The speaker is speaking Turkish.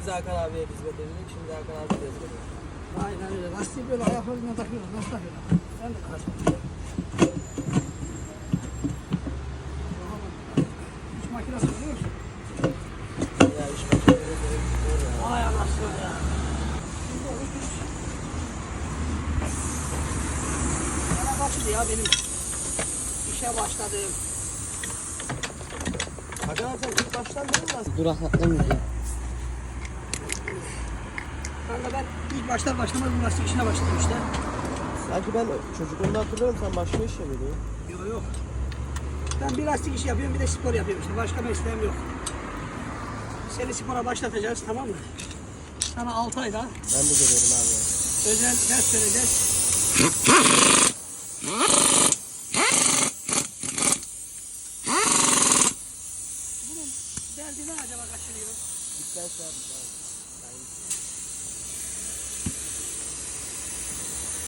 biz Hakan abiye hizmet ediyorduk. Şimdi Hakan abi de hizmet ediyor. Aynen öyle. Lastiği böyle ayaklarına takıyoruz. Nasıl takıyoruz? Sen de kaç. Üç makinesi biliyor musun? Ya iş makineleri de zor ya. Ay anasını ya. Şimdi o üç. Bana başladı ya benim. İşe başladım. Hakan abi sen ilk baştan beri mi lastik? Duraklatmamız ya. Kanka ben ilk başlamaz bu lastik işine başladım işte. Sanki ben çocukluğumda hatırlıyorum sen başka iş yapıyordun. Yok yok. Ben bir lastik işi yapıyorum bir de spor yapıyorum işte. Başka mesleğim yok. Seni spora başlatacağız tamam mı? Sana 6 ayda Ben de görüyorum abi. özel ders vereceğiz. Bunun derdi ne acaba kaçırıyor? Dikkat et abi.